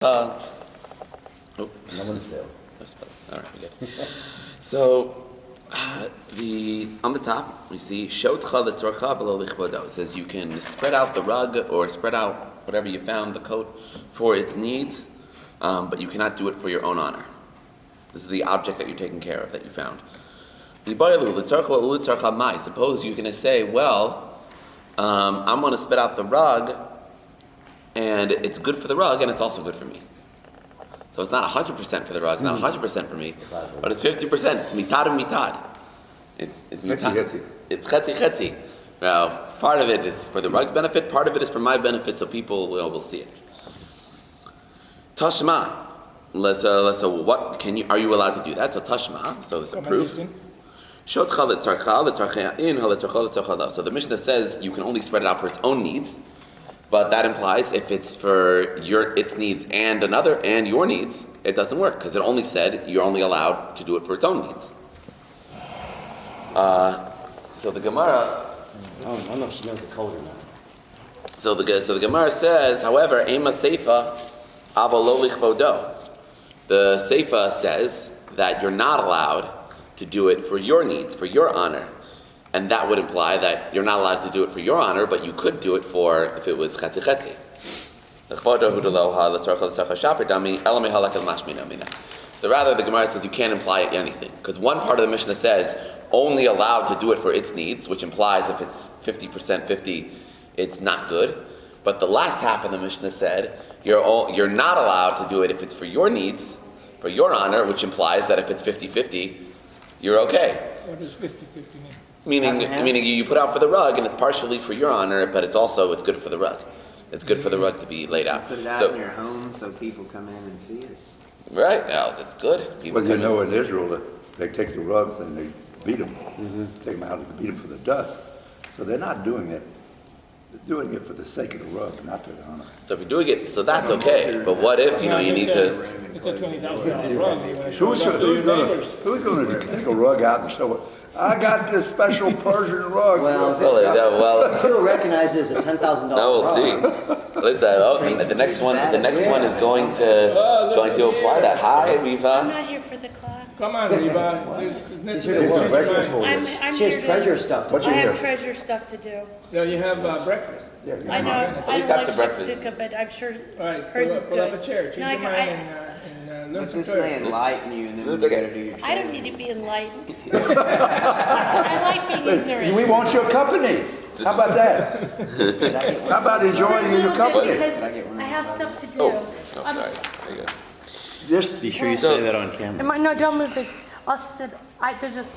No one's failed. All right, we good. So, on the top, we see Shotcha letzorcha v'lo lichvodo. It says you can spread out the rug or spread out whatever you found, the coat, for its needs, but you cannot do it for your own honor. This is the object that you're taking care of, that you found. Suppose you're going to say, well, I'm going to spread out the rug, and it's good for the rug, and it's also good for me. So it's not 100% for the rug, it's not 100% for me, but it's 50%. It's mitad of mitad. It's mitad. It's chetzi. Now, part of it is for the rug's benefit, part of it is for my benefit, so people will see it. Tashma. So what are you allowed to do that? So tashma. So it's a proof. So the Mishnah says you can only spread it out for its own needs. But that implies if it's for its needs and your needs, it doesn't work because it only said you're only allowed to do it for its own needs. So the Gemara. I don't know if she knows the code or not. So the Gemara says, however, ema seifa avalo lichvodo. The seifa says that you're not allowed to do it for your needs, for your honor. And that would imply that you're not allowed to do it for your honor, but you could do it for, if it was chetzi chetzi. So rather, the Gemara says you can't imply anything. Because one part of the Mishnah says, only allowed to do it for its needs, which implies if it's 50%, 50, it's not good. But the last half of the Mishnah said, you're not allowed to do it if it's for your needs, for your honor, which implies that if it's 50-50, you're okay. What does 50-50 mean? Meaning you put out for the rug, and it's partially for your honor, but it's good for the rug. It's good for the rug to be laid out. Put it out in your home so people come in and see it. Right, now that's good. Well, you know, in Israel, they take the rugs and they beat them. Take them out and beat them for the dust. So they're not doing it. They're doing it for the sake of the rug, not to the honor. So if you're doing it, so that's okay. But what if you need to? It's a $20,000 rug. Who's going to take a rug out and show it? I got this special Persian rug. Well, people recognize it as a $10,000 No, we'll rug. see. The next one is going to apply that. Hi, Riva. I'm not here for the class. Come on, Reba. She's here to work. Breakfast for I'm She has here treasure to, stuff to I do. have treasure stuff to do. No, you have breakfast. I know, I least don't have some like breakfast. shakshuka, but I'm sure All right, hers is pull up a good. chair. Change No, your mind and learn Let some this man Torah. enlighten you, and then It's you okay. gotta do your I don't need to be enlightened. I like being ignorant. We want your company. How about that? How about enjoying For a your little company? bit, because I have stuff to do. Oh, sorry. There you go. Just Be sure you say that on camera. No, don't move it. I'll sit, I don't need it.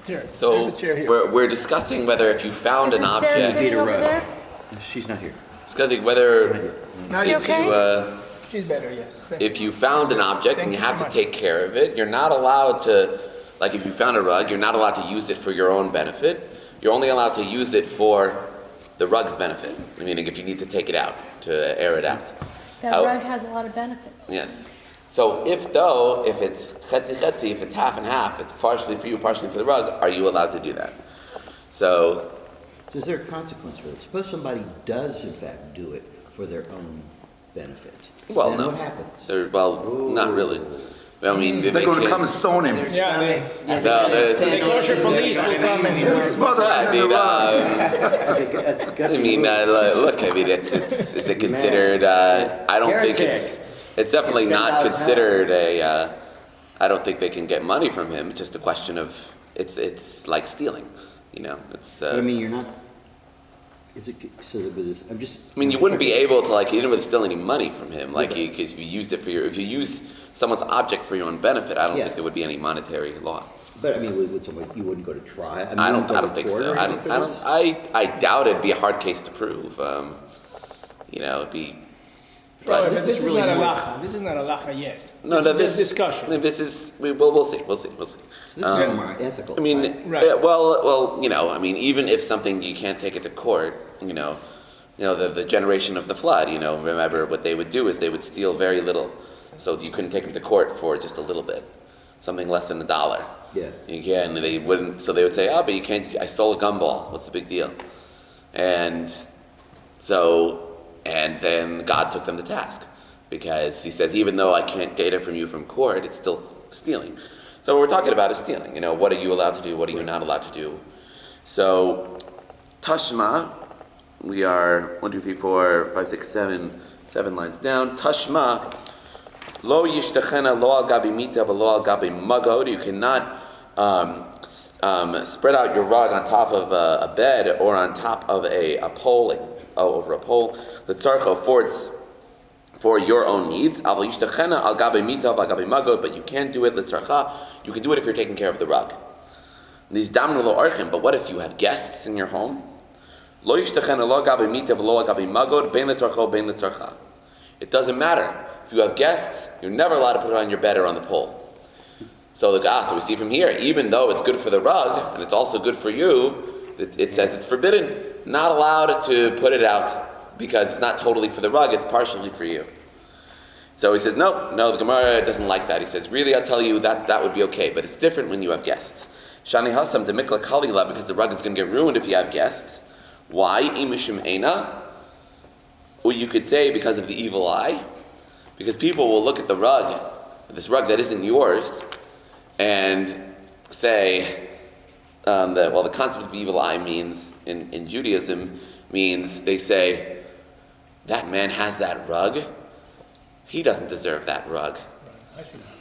Here, So there's a chair here. we're discussing whether if you found an Is Sarah object, sitting over rug. there? She's not here. discussing whether Now Is she you- okay? She's better, yes. if you found an object and Thank you you have so to much. take care of it, you're not allowed to, like if you found a rug, you're not allowed to use it for your own benefit. You're only allowed to use it for the rug's benefit, meaning if you need to take it out, to air it out. That How- rug has a lot of benefits. Yes. So if it's chetzi chetzi, if it's half and half, it's partially for you, partially for the rug, are you allowed to do that? So, So is there a consequence for this? Suppose somebody does, in fact, do it for their own benefit. well, Then no. what happens? Not really. I mean, they're going to come and stone him. Yeah, they, the kosher police will come and Smother him in the rug. That's look, I mean, is it considered, I don't think it's definitely not considered I don't think they can get money from him. It's just a question of, it's like stealing, it's. But I mean, you're not. Is it so? With this, I'm just. I mean, you wouldn't be able to, you didn't really steal any money from him, because if you used it if you use someone's object for your own benefit, I don't think there would be any monetary law. But I mean, with somebody, you wouldn't go to trial. I don't think so. I doubt it'd be a hard case to prove. It'd be. But this this is is really not a more- lacha. This is not a lacha yet. No, This is just discussion. We'll see. This is more ethical. I mean, Right. I mean, even if something you can't take it to court, the generation of the flood, remember what they would do is they would steal very little, so you couldn't take them to court for just a little bit, something less than $1. Yeah. Again, they wouldn't. So they would say, "Oh, but you can't. I stole a gumball. What's the big deal?" And then God took them to task. because he says even though I can't get it from you from court, it's still stealing. So what we're talking about is stealing. What are you allowed to do? What are you not allowed to do? So Tashma, we are 1, 2, 3, 4, 5, 6, 7 lines down. Tashma, lo yishtachena lo al gabi mita v'lo al gabi magod. You cannot spread out your rug on top of a bed or on top of a pole, over a pole. L'tzarcho, for your own needs. Aval yishtachena al gabi mita v'al gabi magod, but you can't do it l'tzarcha. You can do it if you're taking care of the rug. These damnu lo archim. But what if you have guests in your home? Lo yishtachena lo gabi mita v'lo gabi magod bein l'tzarcho bein l'tzarcha. It doesn't matter. If you have guests, you're never allowed to put it on your bed or on the pole. So we see from here, even though it's good for the rug and it's also good for you, it says it's forbidden. Not allowed to put it out because it's not totally for the rug; it's partially for you. So he says, no, the Gemara doesn't like that. He says, really, I'll tell you that would be okay, but it's different when you have guests. Shani hasam to mikla kalila, because the rug is going to get ruined if you have guests. Why? Imishum eina. Or you could say because of the evil eye, because people will look at the rug, this rug that isn't yours, and say, the concept of evil eye means, in Judaism, means they say, that man has that rug, he doesn't deserve that rug.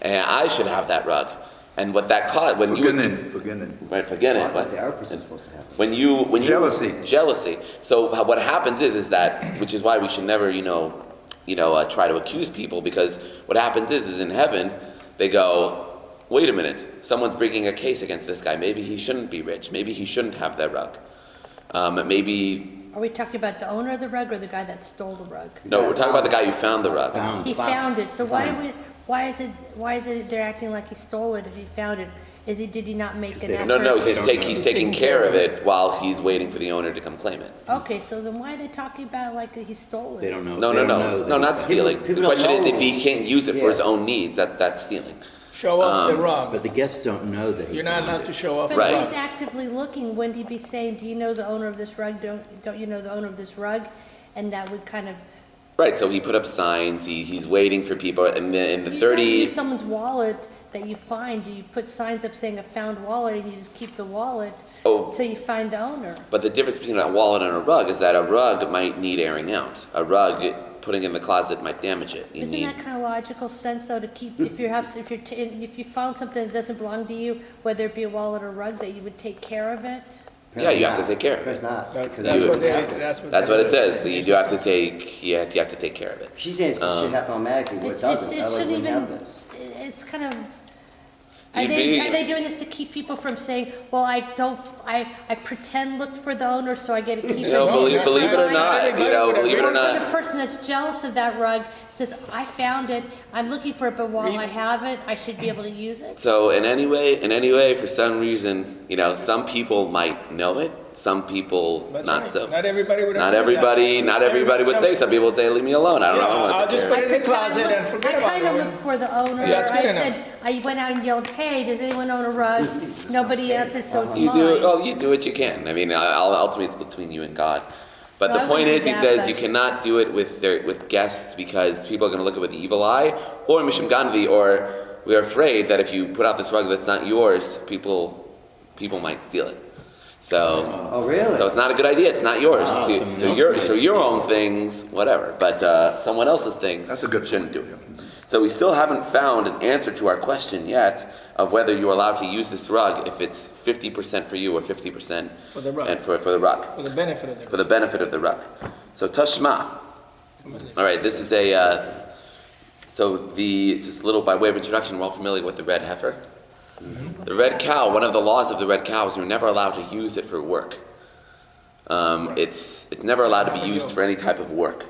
And I should have that rug. And what that caused, when forgetting, but the opposite is supposed to happen. when you Jealousy. So what happens is that, which is why we should never, try to accuse people, because what happens is in heaven, they go, wait a minute, someone's bringing a case against this guy. Maybe he shouldn't be rich. Maybe he shouldn't have that rug. Maybe. Are we talking about the owner of the rug or the guy that stole the rug? No, we're talking about the guy who found the rug. He found it. So why is it they're acting like he stole it if he found it? Did he not make an effort? No, he's taking care of it while he's waiting for the owner to come claim it. Okay, so then why are they talking about like he stole it? They don't know. No, not stealing. People The don't question is know. if he can't use it for his own needs, that's stealing. Show off the rug. But the guests don't know that he You're not found allowed it. to show off But the Right. he's rug. actively looking. Wouldn't he be saying, "Do you know the owner of this rug? Don't you know the owner of this rug?" And that would kind of. Right, so he put up signs, he's waiting for people, and then in the You 30... don't use someone's wallet that you find. Do you put signs up saying "a found wallet" and you just keep the wallet till you find the owner? But the difference between a wallet and a rug is that a rug might need airing out. A rug, putting in the closet, might damage it. Isn't that kind of logical sense though to keep if you found something that doesn't belong to you, whether it be a wallet or a rug, that you would take care of it? Yeah, you have to take care of Of course it. not. That's because what That's what it says. You do have to take. You have to take care of it. She's saying it should happen automatically, but it doesn't. It Otherwise, we shouldn't wouldn't even. have this. It's kind of. Are You'd they, be- are they doing this to keep people from saying, "Well, I pretend looked for the owner, so I get to keep it"? Believe it or Right? not, believe it or Or for the not. person that's jealous of that rug says, "I found it. I'm looking for it, but while I have it, I should be able to use it." So in any way, for some reason, some people might know it. Some people That's not right. so. Not everybody would. Not agree with everybody. that. Not everybody would say. Some people would say, "Leave me alone. I don't know. I want to I'll take just care put of it in the closet and forget about I it. kind of looked for the owner. Yeah, that's I good said, I went out and yelled, "Hey, does anyone own a rug?" Nobody answered, so it's You mine. you do what you can. I mean, ultimately it's between you and God. But No, the I point wouldn't is, do he that, says but- you cannot do it with guests because people are going to look at it with the evil eye, or mishum ganvi, or we're afraid that if you put out this rug that's not yours, people might steal it. So, Oh, really? so it's not a good idea. It's not yours. Oh, So- someone so else your might so your steal own things, whatever. But someone else's things, That's a good shouldn't do point, it. So we still haven't found an answer to our question yet of whether you're allowed to use this rug if it's 50% for you or 50% For the rug. and for the rug, For the benefit of the for the benefit of the rug. So tashma. All right, this is just a little by way of introduction. We're all familiar with the red heifer. The red cow. One of the laws of the red cow is you're never allowed to use it for work. It's never allowed to be used for any type of work.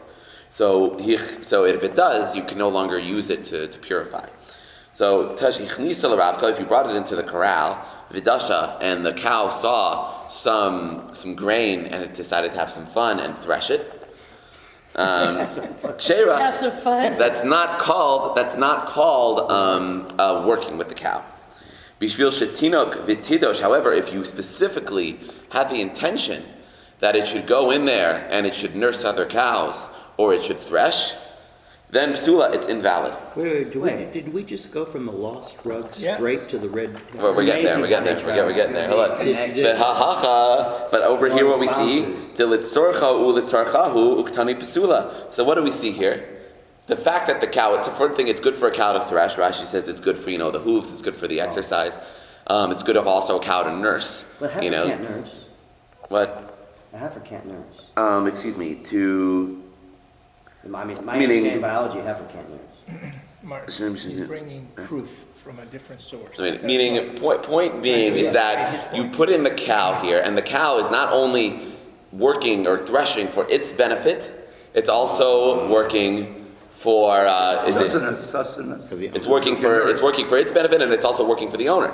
So if it does, you can no longer use it to purify. So if you brought it into the corral, vidasha, and the cow saw some grain and it decided to have some fun and thresh it. Sheira, Have some fun. that's not called working with the cow. Bishvil shetinok v'tidosh. However, if you specifically had the intention that it should go in there and it should nurse other cows or it should thresh, then psula, it's invalid. Wait, did we just go from the lost rug Yeah. straight to the red? We're getting there. We're getting there. We're getting there. Hold on. But over here, what we see, so what do we see here? The fact that the cow, it's a first thing, it's good for a cow to thresh. Rashi says it's good for, the hooves, it's good for the exercise. It's good of also a cow to nurse. But heifer can't nurse. What? A heifer can't nurse. Excuse me, to... My Meaning- understanding of biology, a heifer can't nurse. Mark, he's bringing proof from a different source. That's Meaning, why. point being is that you put in the cow here, and the cow is not only working or threshing for its benefit, it's also working for Sustenance. it's working for its benefit, and it's also working for the owner.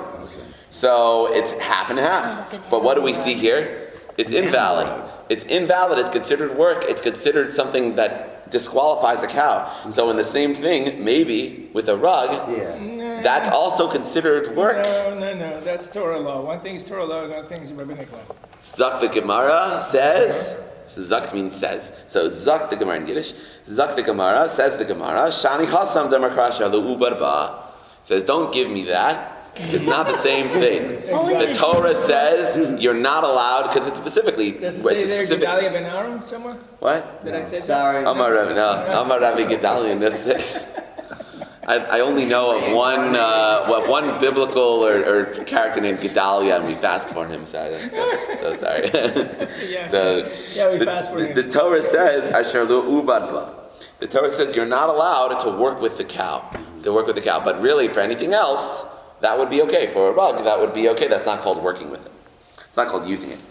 So it's half and half. But what do we see here? It's invalid. It's invalid. It's considered work. It's considered something that disqualifies a cow. So in the same thing, maybe with a rug, Yeah. that's also considered work. No. That's Torah law. One thing is Torah law, another thing is rabbinic law. Zak the Gemara says, so Zak means says. So Zak the Gemara in Yiddish, Zak the Gemara says the Gemara, Shani Hasam Demarkrasha Lu'u Barba, says, don't give me that. It's not the same thing. The Torah says you're not allowed, because it's specifically, Does it say there specific. Gedalia ben Aaron somewhere? What? Did I say that? Sorry. Amar Rabbi Gedalion, this is. I only know of one biblical or character named Gedalia, and we fast for him. So sorry. Yeah, we fast for him. The Torah says Asher Lu Ubadba. The Torah says you're not allowed to work with the cow. But really, for anything else, that would be okay. For a rug, that would be okay. That's not called working with it. It's not called using it.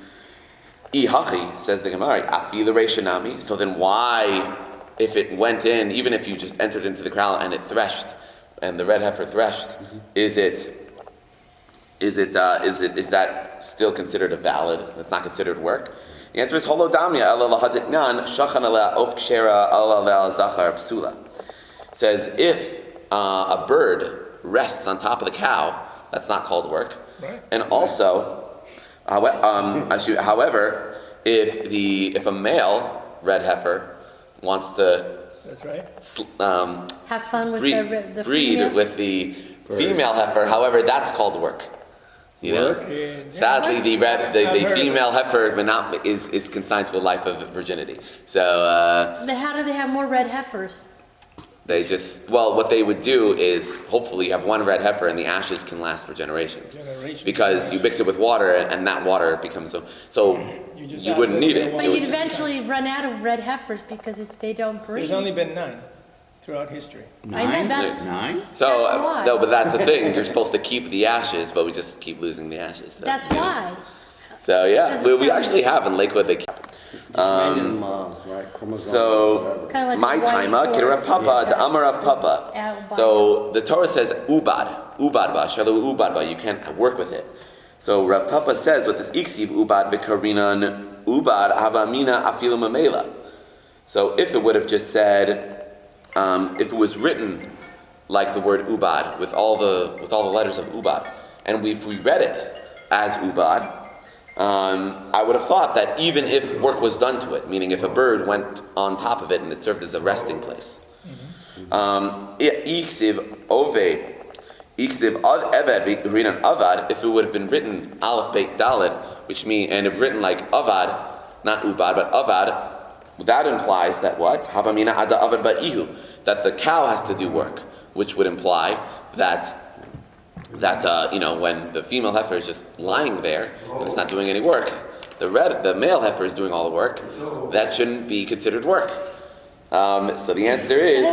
Ihachi, says the Gemara, Afila Reishanami. So then why, if it went in, even if you just entered into the corral and it threshed, and the red heifer threshed, is that still considered a valid? That's not considered work. The answer is holodamia ala lahaditnan shachan ala of kshera ala zachar psula. Says if a bird rests on top of the cow, that's not called work. Right. And also, however, if a male red heifer wants to That's right. Have fun with breed the female. with the female heifer, however, that's called work. Yeah. Sadly, the I've heard female heifer is consigned to a life of virginity. So Then how do they have more red heifers? they what they would do is hopefully have one red heifer, and the ashes can last for generations. Because you mix it with water, and that water becomes so you wouldn't need it. But you'd eventually run out of red heifers because if they don't breed. There's only been 9 throughout history. I know that. 9? So That's why. no, but that's the thing. You're supposed to keep the ashes, but we just keep losing the ashes. So. That's why. So yeah, Doesn't we sound actually have in Lakewood. They Right, chromosome, so whatever. Kind of like my a white timer, horse. Kira Papa, the Amar of Papa. Yeah, So the Torah says ubadba, shalu ubadba. You can't work with it. So Rav Papa says with this iksiv ubad vikarinan ubad havamina afilu mamela. So if it would have just said, if it was written like the word ubad with all the letters of ubad, and if we read it as ubad. I would have thought that even if work was done to it, meaning if a bird went on top of it and it served as a resting place, iksiv eved v'rinan avad, if it would have been written aleph beit daled, which means and if written like avad, not ubad but avad, that implies that what havamina ada avad ba'ihu, that the cow has to do work, which would imply that when the female heifer is just lying there and it's not doing any work, the male heifer is doing all the work. That shouldn't be considered work. So the answer is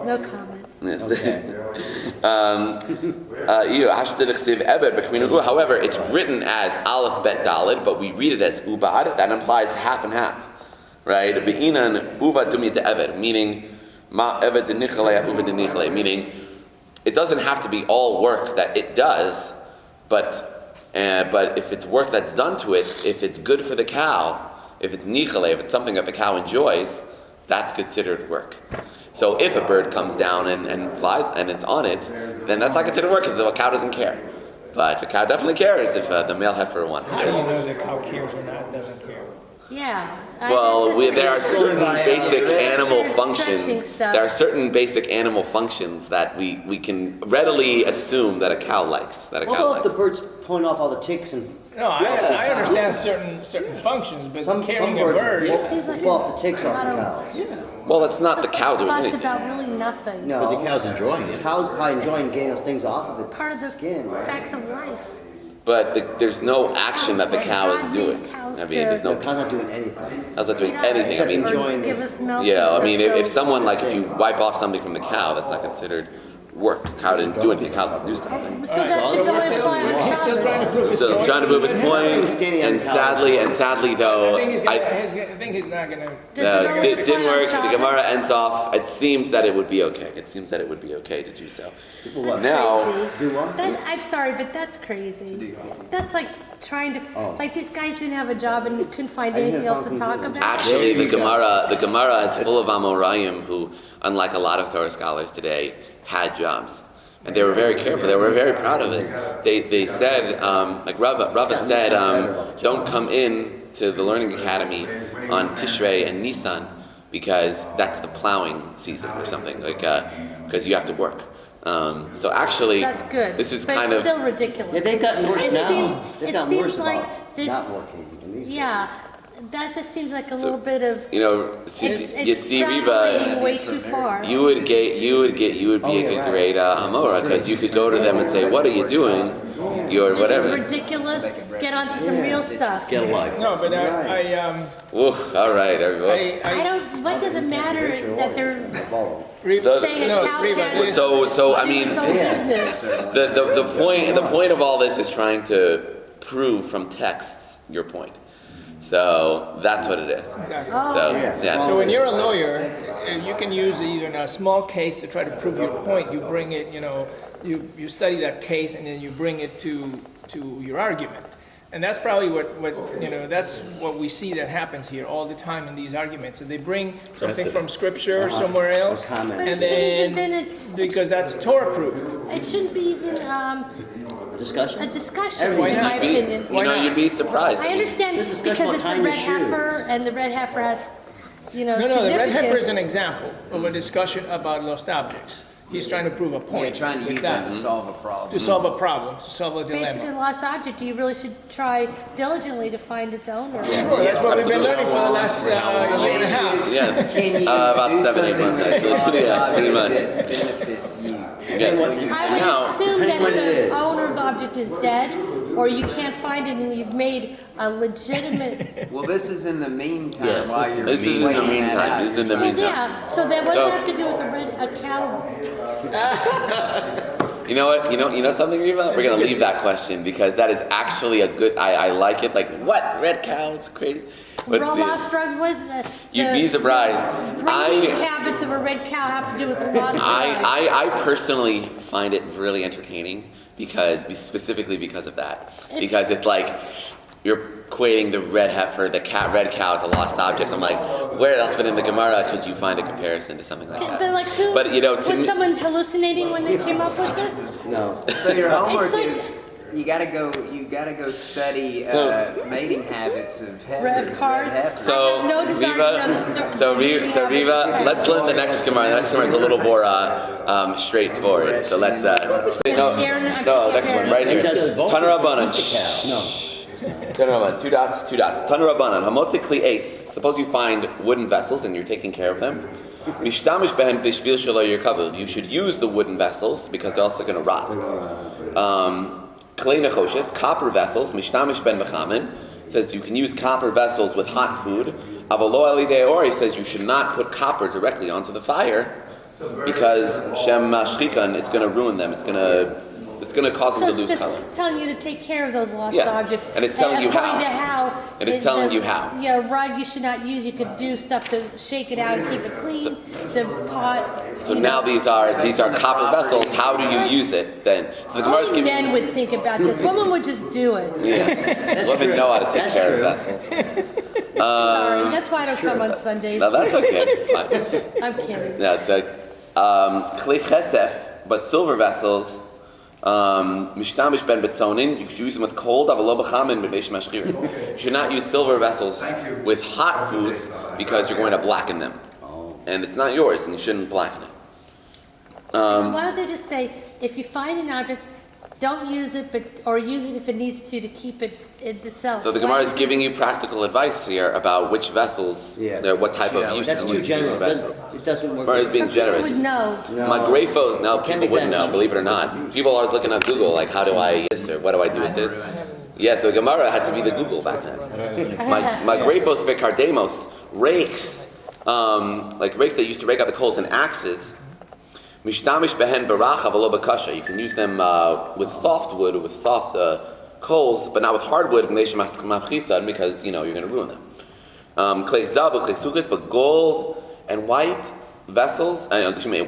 No comment. However, it's written as aleph bet daled, but we read it as ubad. That implies half and half, right? Be'inan ubad dumit eved, meaning ma eved denichale ubad denichale, meaning. It doesn't have to be all work that it does, but if it's work that's done to it, if it's good for the cow, if it's nichale, if it's something that the cow enjoys, that's considered work. So if a bird comes down and flies and it's on it, then that's not considered work because the cow doesn't care. But the cow definitely cares if the male heifer wants How do you to. know the cow cares or not, doesn't care? Yeah. Well, there are certain by, basic animal They're functions. stretching stuff. There are certain basic animal functions that we can readily assume that a cow likes. That a What cow about if the likes. birds point off all the ticks and No, I understand certain functions, but some carrying a birds bird. It seems like pull off the ticks a off the lot of- cows. Well, it's not the cow doing fuss anything. about really nothing. No. But the cow's enjoying it. Cows probably enjoying getting those things off of its Part of the skin, right? facts of life. But there's no action that the cow is doing. I mean, there's The no cow's not doing anything. cow's not doing anything. I mean, enjoying give us milk. yeah. I and mean, stuff, if so- someone like if you wipe off something from the cow, that's not considered work. The cow didn't do anything. The cow didn't do something. So that should go in line He's still trying to with prove his So point. trying to prove his point, Standing on and the cow. sadly though, I think he's not gonna. no, it didn't work. The Gemara ends off. It seems that it would be okay. It seems that it would be okay to do so. what? Now, Do what? I'm sorry, but that's crazy. That's like trying to, like these guys didn't have a job and you couldn't find I didn't anything have else to something talk to do. about. actually, There you go. the Gemara is full of Amoraim who, unlike a lot of Torah scholars today, had jobs. And they were very careful. They were very proud of it. They said, like Rava said, don't come in to the Learning Academy on Tishrei and Nisan because that's the plowing season or something, like because you have to work. So actually, That's good. this is but kind it's of still ridiculous. Yeah, they've gotten worse It now. seems- They've it gotten seems worse like about this- not working in these Yeah, that just seems like a little bit of. you know, you see Reba. Extrapolating way too far. You would be a good great Amora because you could go to them and say, "What are you doing? You're This is whatever." ridiculous. Get onto some real stuff. Get a life. No, but Ooh, all right, everyone. I don't. What does it matter that they're The- saying a cow can't So I do mean, its own business? the point of all this is trying to prove from texts your point. So that's what it is. Exactly. So yeah. So when you're a lawyer, you can use either in a small case to try to prove your point. You bring it, you study that case and then you bring it to your argument. And that's probably that's what we see that happens here all the time in these arguments. And they bring something from scripture or somewhere else, Or comment. But and it shouldn't then even been because that's Torah proof. it shouldn't be even Discussion? a discussion, Why in not? my opinion. You know, you'd be surprised. I understand This discussion because about it's the tying red the shoe. heifer, and the red heifer has, No, the red significance. heifer is an example of a discussion about lost objects. He's trying to prove a You're point. trying to with use that to solve a problem. to solve a problem, to solve a Basically, dilemma. a lost object, you really should try diligently to find its owner. Well, that's what we've been learning for the last year and a half. Yes. Can you About do 7, 8 something months, with actually. lost Yeah, pretty object much. that benefits you? Yes. I would Now- assume that Depending what it the is. owner of the object is dead, or you can't find it and you've made a legitimate. Well, this is in the meantime Yes, while you're This is in the waiting that meantime. out. This is in the Well, meantime. yeah, so that what does it have to do with a cow? You know what? You know something, Reva? We're gonna leave that question because that is actually a good. I like it. It's like what red cow? It's crazy. Let's Raw see. lost drugs was You'd be surprised. breeding I- habits of a red cow have to do with the lost drugs. I personally find it really entertaining specifically because of that. Because it's like you're equating the red heifer, the red cow to lost objects. I'm like, where else but in the Gemara could you find a comparison to something like that? But like who? But, you know, to was me- someone hallucinating when they came up with this? No. So your homework It's like- is you gotta go study mating habits of heifers. Red cars. heifers. So, I have no desire to know the Riva, story. so Riva, let's learn the next Gemara. The next Gemara is a little more straightforward. So let's no, next one right here. Tanarabanan. Tanarabanan. Two dots. Tanarabanan. Hamotzikli eights. Suppose you find wooden vessels and you're taking care of them. Mishtamish behen bishvil shelo yirkavu. You should use the wooden vessels because they're also going to rot. Klei nechoshes, copper vessels. Mishtamish ben mechamin. Says you can use copper vessels with hot food. Avalo alidei or, he says you should not put copper directly onto the fire because shem mashchikan, it's going to ruin them. It's going to cause them So to it's lose just color. telling you to take care of those lost Yeah, objects. and it's telling you according how. to how. And it's telling you how. Yeah, rug you should not use. You could do stuff to shake it out and keep it clean. The pot. So you now know. these are copper vessels. How do you use it then? So the Gemara's Only giving men would think about this. Women would just do it. That's women true. know how to take That's care true. of vessels. Sorry, that's why I don't come on Sundays. No, that's okay. It's fine. I'm kidding. Yeah, it's like klei chesef, but silver vessels. Mishtamish ben betzonin, you should use them with cold, avalo b'chamin b'neish mashchir. You should not use silver vessels with hot foods because you're going to blacken them. And it's not yours, and you shouldn't blacken it. Why don't they just say, if you find an object, don't use it, or use it if it needs to keep it in itself. So the Gemara is giving you practical advice here about which vessels, what type of use That's to too use general. these vessels. It doesn't work. Gemara is being But people generous. would know. My grapefos, no, Can people be wouldn't know, vessels. believe it or not. People are always looking at Google, like, how do I use this, or what do I do with this? Yeah, so Gemara had to be the Google back then. My grapefos vekardemos, rakes, like rakes that used to rake out the coals, and axes. Mishtamish behen baracha v'lo bakasha. You can use them with soft wood or with soft coals, but not with hardwood because you're going to ruin them. Klei zavu, klei suchis, but gold and white vessels,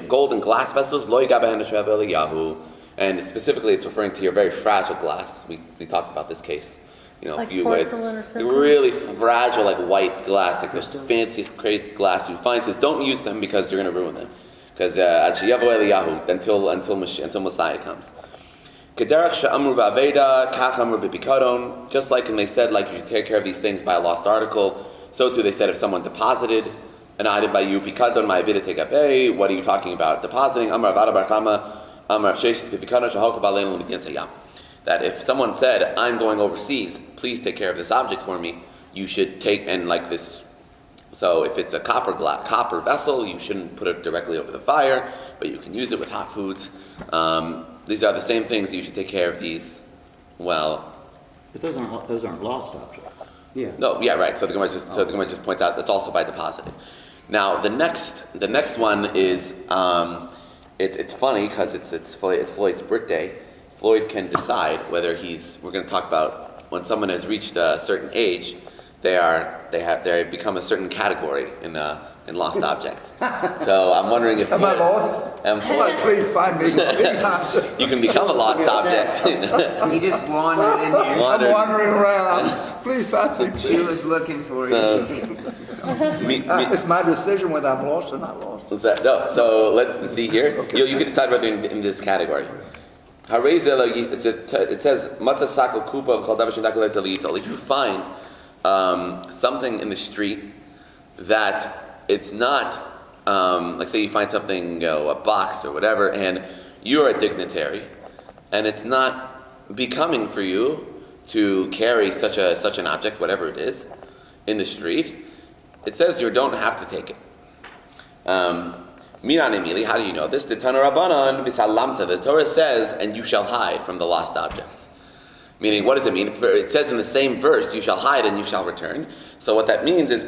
gold and glass vessels. Lo yiga behen hashav eliyahu. And specifically, it's referring to your very fragile glass. We talked about this case. Like if you porcelain or something? really fragile, like white glass, like the fanciest, crazy glass you find. Says don't use them because you're going to ruin them. Because until Messiah comes. Just like when they said like you should take care of these things by a lost article, so too they said if someone deposited an item by you, pikadon ma'avida tegabei, what are you talking about? Depositing that if someone said, I'm going overseas, please take care of this object for me, you should take, and like this, so if it's a copper vessel, you shouldn't put it directly over the fire, but you can use it with hot foods. These are the same things, you should take care of these well. But those aren't lost objects. Yeah. No, yeah, right. So the Gemara just points out that's also by depositing. Now the next one is it's funny because it's Floyd's birthday. Floyd can decide whether we're going to talk about when someone has reached a certain age, they become a certain category in lost objects. So I'm wondering if Am I lost? Somebody please find me. you can become a lost object. He just wandered in here. I'm wandering around. Please find me. Sheila's looking for you. It's It's my decision whether I'm lost or not lost. So let's see here. Okay. You can decide whether in this category. It says, if you find something in the street that it's not, like say you find something, a box or whatever, and you're a dignitary, and it's not becoming for you to carry such an object, whatever it is, in the street, it says you don't have to take it. Miran Emili, how do you know this? The Torah says, and you shall hide from the lost objects. Meaning, what does it mean? It says in the same verse, you shall hide and you shall return. So what that means is,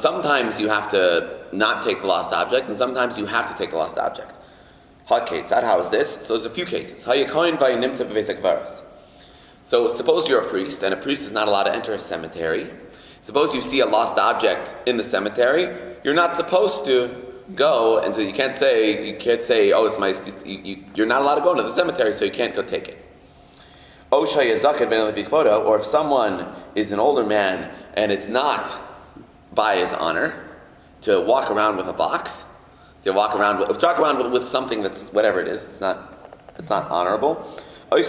sometimes you have to not take the lost object, and sometimes you have to take the lost object. How is this? So there's a few cases. So suppose you're a priest, and a priest is not allowed to enter a cemetery. Suppose you see a lost object in the cemetery, you're not supposed to go, and so you can't say, oh, it's my, you're not allowed to go into the cemetery, so you can't go take it. Or if someone is an older man, and it's not by his honor to walk around with a box, to walk around with something that's whatever it is, it's not honorable. Or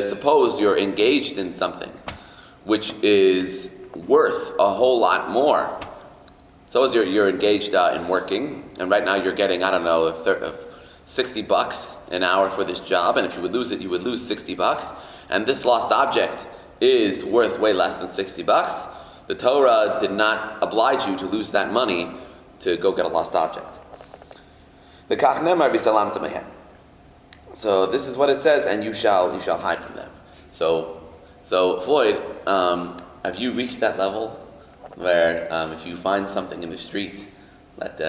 suppose you're engaged in something which is worth a whole lot more. Suppose you're engaged in working, and right now you're getting, $60 an hour for this job, and if you would lose it, you would lose $60. And this lost object is worth way less than $60. The Torah did not oblige you to lose that money to go get a lost object. So this is what it says, and you shall hide from them. So Floyd, have you reached that level where if you find something in the street that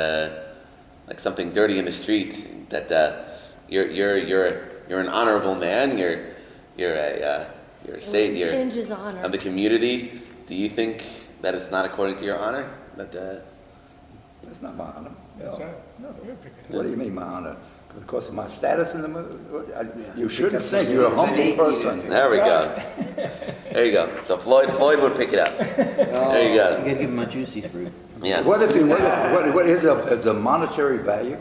like something dirty in the street that you're an honorable man, you're a saint, Hinges honor. of the community, do you think that it's not according to your honor? That's not my honor. That's No. right. No, you're pretty good. What do you mean my honor? Because of my status in the movie? You shouldn't think you're a humble Beneath you. person. There we go. There you go. So Floyd would pick it up. There you You go. gotta give him my juicy fruit. Yes. What is a monetary value?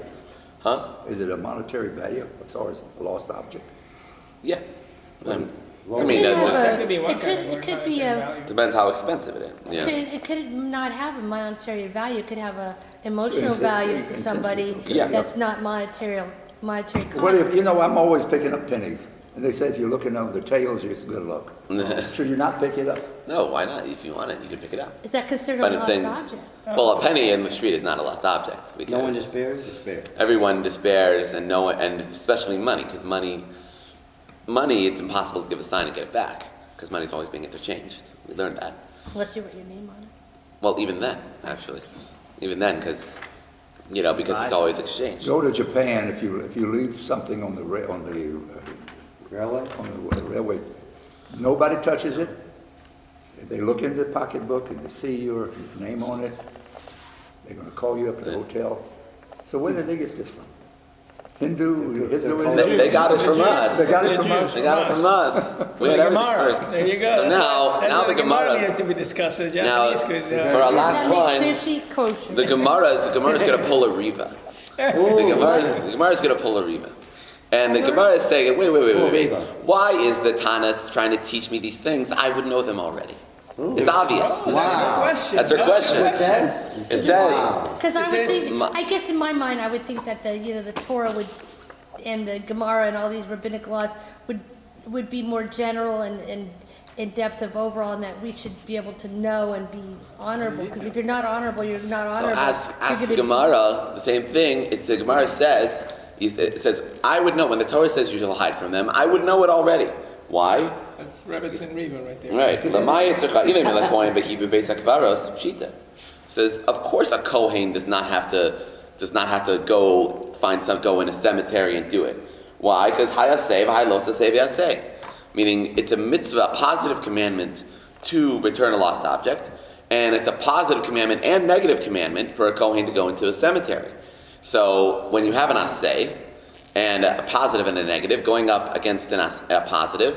Huh? Is it a monetary value as far as a lost object? Yeah. I mean, It could have that a- could be one it could- kind of it could be monetary a- value. depends how expensive it is. Yeah. It could not have a monetary value, it could have a emotional It's- value it's to somebody Yeah. that's not monetary What cost. if, I'm always picking up pennies, and they say if you're looking over the tails, it's good luck. Should you not pick it up? No, why not? If you want it, you can pick it up. Is that considered But a it's lost saying- object? Well, a penny in the street is not a lost object because No one despairs? Despair. everyone despairs, and no one, and especially money, because money, it's impossible to give a sign and get it back because money's always being interchanged. We learned that. Unless you write your name on it. Well, even then, actually, because it's always exchanged. Go to Japan, if you leave something on the Railway? railway, nobody touches it. If they look in the pocketbook and they see your name on it, they're gonna call you up at the hotel. So where did they get this from? Hinduism? They got it from us. They got it from The us? They got it from us. We The had everything Gemara. first. There you go. So That's now why the Gemara. needed to be discussed. The Now, Japanese could. for our last That one, makes sushi kosher. the Gemara's gonna pull a Riva. The Gemara's gonna pull a Riva. And the Gemara is saying, wait. Why is the Tanas trying to teach me these things? I would know them already. It's obvious. Oh, that's her question. That's her question. It says? It says, Because I It would says- think, I guess in my mind, I would think that the Torah would, and the Gemara and all these rabbinic laws would be more general and in depth of overall, and that we should be able to know and be honorable. Because if you're not honorable, you're not so honorable. ask You're the gonna be- Gemara the same thing. The Gemara says, it says, I would know, when the Torah says you shall hide from them, I would know it already. Why? That's Rebbetzin Riva right there. Right. Pshita. Says, of course a Kohen does not have to go in a cemetery and do it. Why? Because hayaseh v'haylosa yaseh. Meaning it's a mitzvah, a positive commandment to return a lost object, and it's a positive commandment and negative commandment for a Kohen to go into a cemetery. So when you have an aseh, and a positive and a negative, going up against a positive,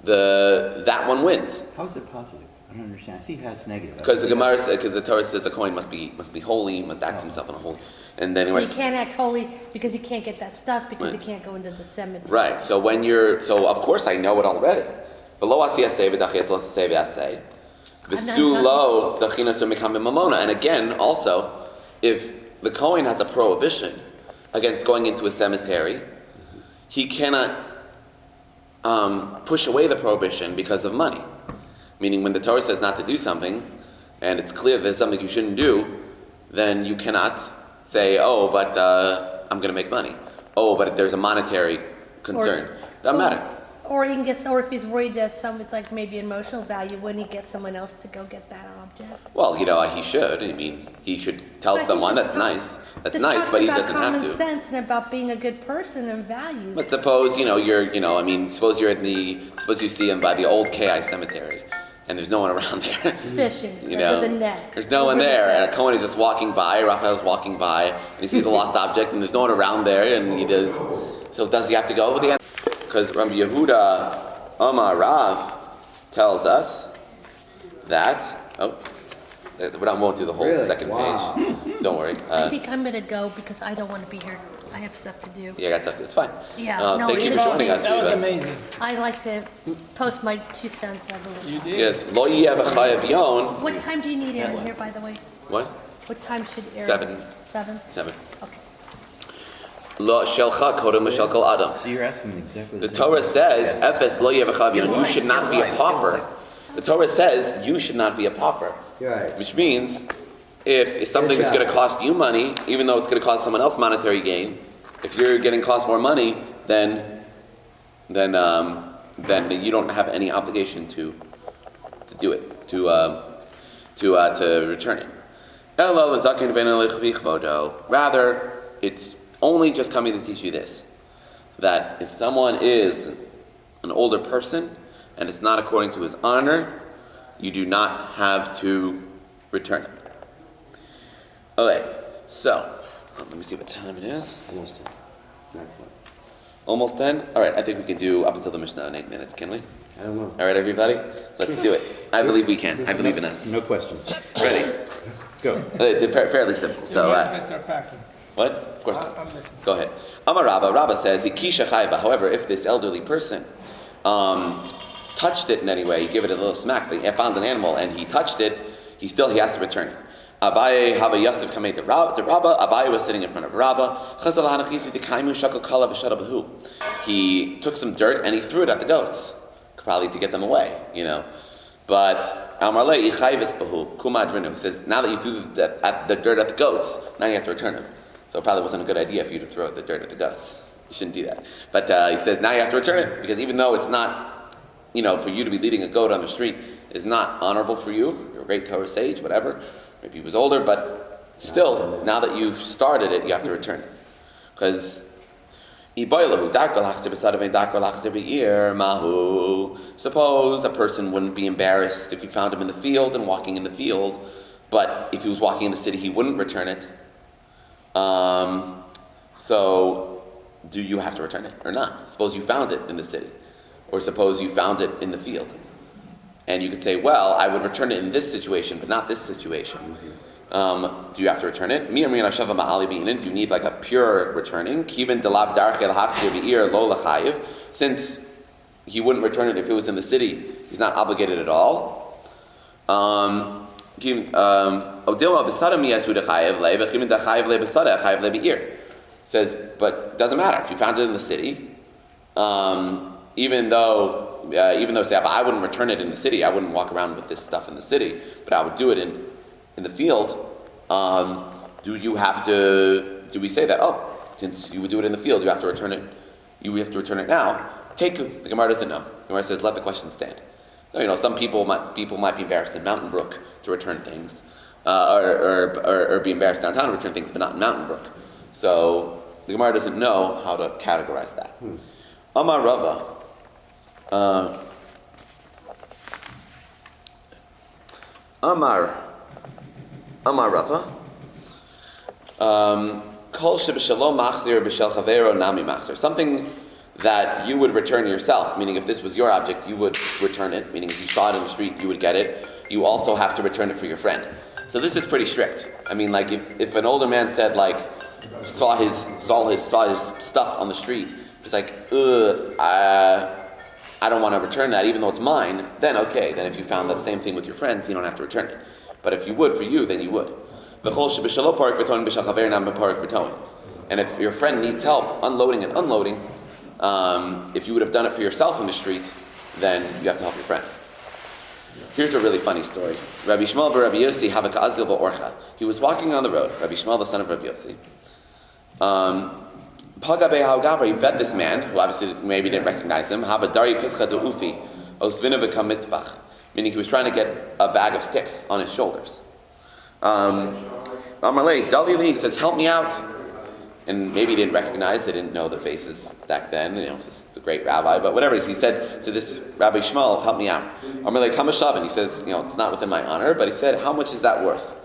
that one wins. How is it positive? I don't understand. I see it has negative. Because the Gemara, because the Torah says a Kohen must be holy, must act himself in a holy. And then So you can't act holy because you can't get that stuff because you Right. can't go into the cemetery. right. So of course I know it already. Below asiyaseh v'dachias lo saseh v'aseh. V'su lo dachinas u'mekam mamona. And again, also, if the Kohen has a prohibition against going into a cemetery, he cannot push away the prohibition because of money. Meaning when the Torah says not to do something, and it's clear that it's something you shouldn't do, then you cannot say, oh, but I'm going to make money. Oh, but there's a monetary concern. Doesn't matter. Or he can get, or if he's worried that it's like maybe emotional value, wouldn't he get someone else to go get that object? Well, he should. I mean, he should tell But I think someone this that's talks- nice. That's this nice, talks but he about doesn't have common to. sense and about being a good person and values. But suppose, suppose you're suppose you see him by the old KI cemetery, and there's no one around there. Fishing You know, with a net. there's no one there, and a Kohen is just walking by, Raphael's walking by, and he sees a lost object, and there's no one around there, and he does, so does he have to go with the answer? Because Rabbi Yehuda Amar Rav tells us that, we won't do the whole Really? second Wow. page. Don't worry. I think I'm gonna go because I don't want to be here. I have stuff to do. Yeah, that's it's fine. Yeah, no, thank you it's for joining us. That was Rita. amazing. I like to post my 2 cents, I believe. You did. Yes, lo yev chayav yon. What time do you need Aaron here, by the way? What? What time should Aaron? 7. 7? 7. Okay. Lo shelcha kodem l'shel kol adam. So you're asking me exactly the The same Torah thing. says, Yes. "Ephes lo yev chayav yon." You should not be a pauper. The Torah says you should not be a pauper, You're right. which means if something is job. going to cost you money, even though it's going to cost someone else monetary gain, if you're getting cost more money, then you don't have any obligation to do it, to return it. Rather, it's only just coming to teach you this, that if someone is an older person and it's not according to his honor, you do not have to return it. Okay, so let me see what time it is. Almost Exactly. Almost 10? All right, I think we can do up until the Mishnah in 8 minutes, can we? I don't know. All right, everybody? Let's do it. I believe we can. I believe in us. No questions. Ready? Go. It's fairly simple. So, What if I start packing? what? Of course not. I'm listening. Go ahead. Amar Rabba. Rabba says, Ikisha chayba. However, if this elderly person touched it in any way, he gave it a little smack, he found an animal and he touched it, he has to return it. Abaye Haba Yosef came to Rabba. Abaye was sitting in front of Rabba. He took some dirt and he threw it at the goats, probably to get them away, But Amarle Ichayvis Bahu Kumadrinu. He says, now that you threw the dirt at the goats, now you have to return it. So it probably wasn't a good idea for you to throw the dirt at the goats. You shouldn't do that. But he says, now you have to return it, because even though it's not, for you to be leading a goat on the street is not honorable for you. You're a great Torah sage, whatever. Maybe he was older, but still, now that you've started it, you have to return it. Because suppose a person wouldn't be embarrassed if you found him in the field and walking in the field, but if he was walking in the city, he wouldn't return it. So, do you have to return it or not? Suppose you found it in the city, or suppose you found it in the field. And you could say, well, I would return it in this situation, but not this situation. Do you have to return it? Do you need like a pure returning? Since he wouldn't return it if it was in the city, he's not obligated at all. Says, but it doesn't matter if you found it in the city, even though say, I wouldn't return it in the city, I wouldn't walk around with this stuff in the city, but I would do it in the field. Do we say that? Oh, since you would do it in the field, you have to return it. You have to return it now. The Gemara doesn't know. The Gemara says, let the question stand. So, some people might be embarrassed in Mountain Brook to return things, or be embarrassed downtown to return things, but not in Mountain Brook. So the Gemara doesn't know how to categorize that. Amar Rava. Amar Rava. Kol sheb'shalom machzir b'shel chavero nami machzir. Something that you would return yourself, meaning if this was your object, you would return it, meaning if you saw it in the street, you would get it. You also have to return it for your friend. So this is pretty strict. I mean, like if an older man said, like, saw his stuff on the street, it's like, I don't want to return that, even though it's mine, then okay. Then if you found that same thing with your friends, you don't have to return it. But if you would, for you, then you would. And if your friend needs help unloading and unloading, if you would have done it for yourself in the street, then you have to help your friend. Here's a really funny story. Rabbi Shmuel bar Rabbi Yossi have a ka'azil ba'orcha. He was walking on the road. Rabbi Shmuel, the son of Rabbi Yossi. Pagabe ha'gavra, he fed this man, who obviously maybe didn't recognize him, habadari pischa du'ufi, osvina v'kam mitzbach, meaning he was trying to get a bag of sticks on his shoulders. Amalei, Dalili says, help me out. And maybe he didn't recognize, they didn't know the faces back then, just the great rabbi, but whatever it is, he said to this Rabbi Shmuel, help me out. Amalei, kamashavin, he says, it's not within my honor, but he said, how much is that worth?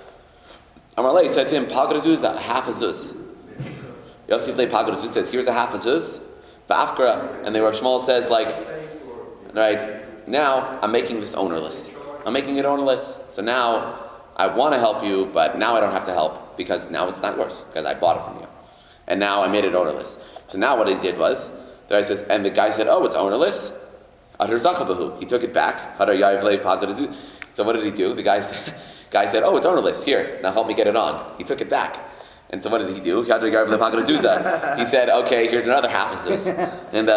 Amalei said to him, pagrazuzah, half a zuz. Yosef Le Pagrazuz says, here's a half a zuz, va'afkara, and the Rabbi Shmuel says, right, now I'm making this ownerless. I'm making it ownerless, so now I want to help you, but now I don't have to help, because now it's not yours, because I bought it from you. And now I made it ownerless. So now what he did was, and the guy said, oh, it's ownerless. He took it back. So what did he do? The guy said, oh, it's ownerless. Here, now help me get it on. He took it back. And so what did he do? He said, okay, here's another half of this. And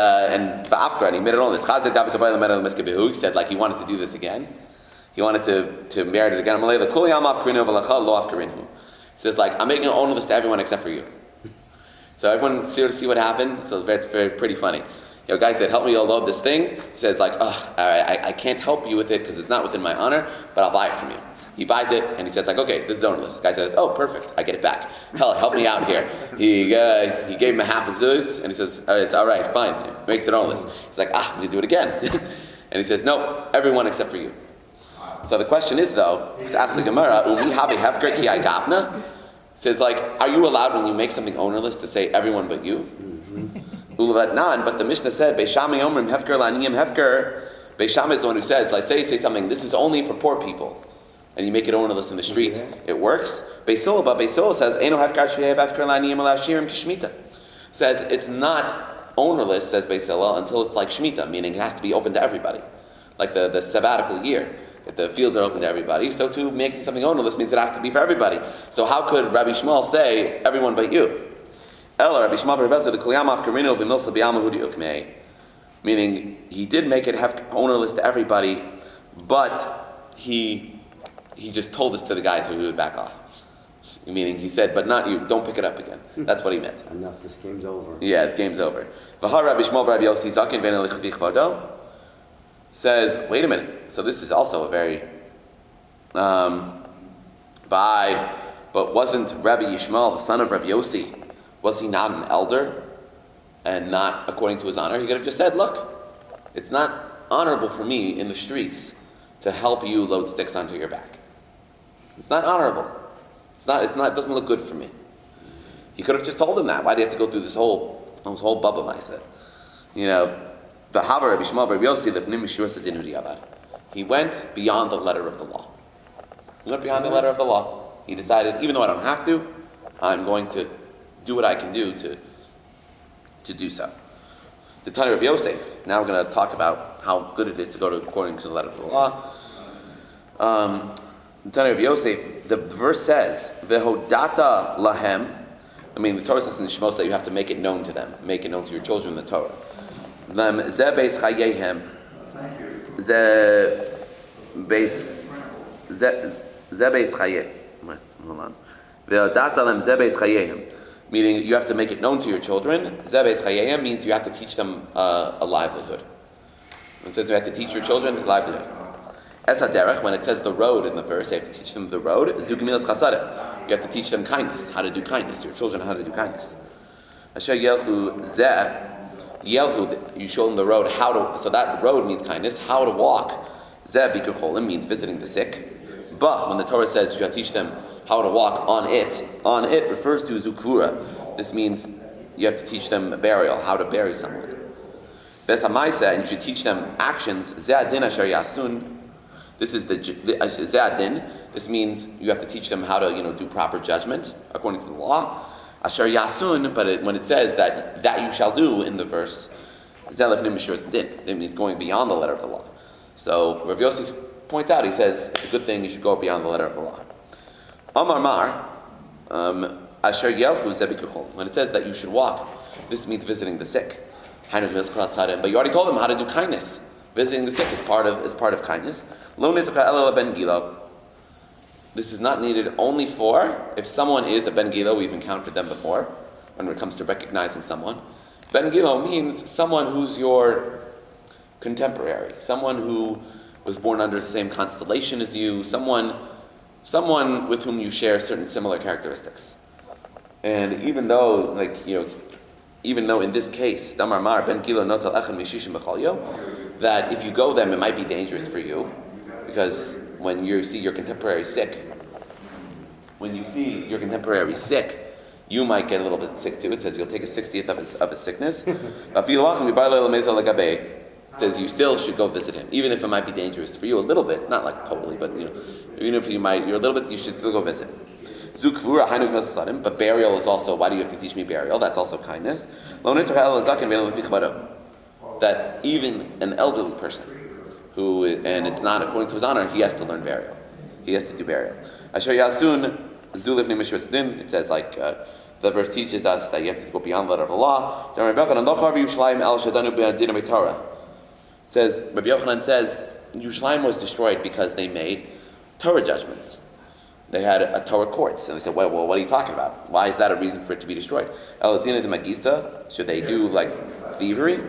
he made it ownerless. He said, he wanted to do this again. He wanted to merit it again. He says, I'm making it ownerless to everyone except for you. So everyone see what happened. So it's pretty funny. Guy said, help me unload this thing. He says, I can't help you with it because it's not within my honor, but I'll buy it from you. He buys it and he says, okay, this is ownerless. Guy says, oh, perfect, I get it back. Help me out here. He gave him a half a zuz and he says, it's all right, fine. He makes it ownerless. He's like, I'm going to do it again. And he says, no, everyone except for you. So the question is, though, he's asked the Gemara, umi habe hefker ki ai gavna? Says, are you allowed when you make something ownerless to say everyone but you? Mm-hmm. Ulatnan, but the Mishnah said, Beis Shammai omrim hefker la'aniyim hefker. Beis Shammai is the one who says, like, say something, this is only for poor people, and you make it ownerless in the street, it works. Beis Hillel says, Eino hefker sheyev hefker la'aniyim la'ashirim k'shmita. Says it's not ownerless, says Beis Hillel, until it's like Shemitah, meaning it has to be open to everybody. Like the sabbatical year. If the fields are open to everybody, so too making something ownerless means it has to be for everybody. So how could Rabbi Shmuel say, everyone but you? Ella, Rabbi Shmuel Rebbe said, the Kliyamav Karino v'milsa b'yamahudi ukmei. Meaning, he did make it ownerless to everybody, but he just told this to the guys who would back off. Meaning, he said, but not you, don't pick it up again. That's what he meant. Enough, this game's over. Yeah, this game's over. V'har Rabbi Shmuel Rabbi Yossi Zaken ben Elichavich Vado says, wait a minute. So this is also a very, but wasn't Rabbi Yishmael, the son of Rabbi Yossi, was he not an elder and not according to his honor? He could have just said, look, it's not honorable for me in the streets to help you load sticks onto your back. It's not honorable. It doesn't look good for me. He could have just told him that. Why do you have to go through this whole bubba ma'aseh? You know, the Havar Rabbi Shmuel Rabbi Yossi lefnim mishuras hadin avad. He went beyond the letter of the law. He went beyond the letter of the law. He decided, even though I don't have to, I'm going to do what I can do to do so. The Tanya Rabbi Yosef. Now we're going to talk about how good it is to go according to the letter of the law. The Tanya Rabbi Yosef, the verse says, "Vehodata lahem." I mean, the Torah says in Shemos that you have to make it known to them, make it known to your children. The Torah. Lem ze beis chayehem, ze beis chaye. Hold on. Vehodata lem ze beis chayehem. Meaning you have to make it known to your children. Ze beis chayehem means you have to teach them a livelihood. When it says you have to teach your children a livelihood. Esa derech, when it says the road in the verse, you have to teach them the road. Zugmilas chasadim. You have to teach them kindness, how to do kindness. Your children how to do kindness. Asher yelchu zeh, yelchu, you show them the road, how to, so that road means kindness, how to walk. Zeh bikur cholim means visiting the sick. But when the Torah says you have to teach them how to walk on it refers to zukura. This means you have to teach them burial, how to bury someone. Bes hamaisa, and you should teach them actions. Zeh adin asher yasun. This is the Zadin. This means you have to teach them how to, do proper judgment according to the law. Asher Yasun, but when it says that you shall do in the verse, Zelef Nimishur Din, it means going beyond the letter of the law. So Rav Yosef points out, he says it's a good thing you should go beyond the letter of the law. Amar Mar, Asher Yelchu Zebikuchol. When it says that you should walk, this means visiting the sick. But you already told them how to do kindness. Visiting the sick is part of kindness. This is not needed only for if someone is a ben gilo. We've encountered them before when it comes to recognizing someone. Ben gilo means someone who's your contemporary, someone who was born under the same constellation as you, someone with whom you share certain similar characteristics. And even though in this case, Damar Mar ben gilo notal echem mishishim b'chalyo, that if you go them, it might be dangerous for you, because when you see your contemporary sick, you might get a little bit sick too. It says you'll take a 60th of his sickness. It says you still should go visit him, even if it might be dangerous for you a little bit, not like totally, but even if you're a little bit, you should still go visit. But burial is also, why do you have to teach me burial? That's also kindness. That even an elderly person and it's not according to his honor, he has to learn burial. He has to do burial. Asher Yasun, Zulif Nimishwas Din, it says the verse teaches us that you have to go beyond the letter of the law. It says, Rabbi Yochanan says, Yerushalayim was destroyed because they made Torah judgments. They had a Torah courts. And they said, well, what are you talking about? Why is that a reason for it to be destroyed? Elatina de Magista, should they do thievery?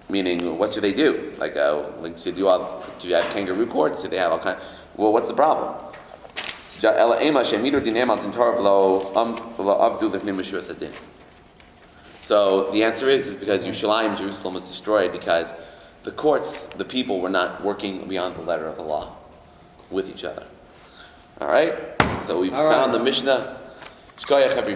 Meaning, what should they do? Should you have kangaroo courts? Should they have all kind? Well, what's the problem? So the answer is because Yerushalayim, Jerusalem, was destroyed because the courts, the people, were not working beyond the letter of the law with each other. All right. So we've found the Mishnah. Shkoyach, everybody.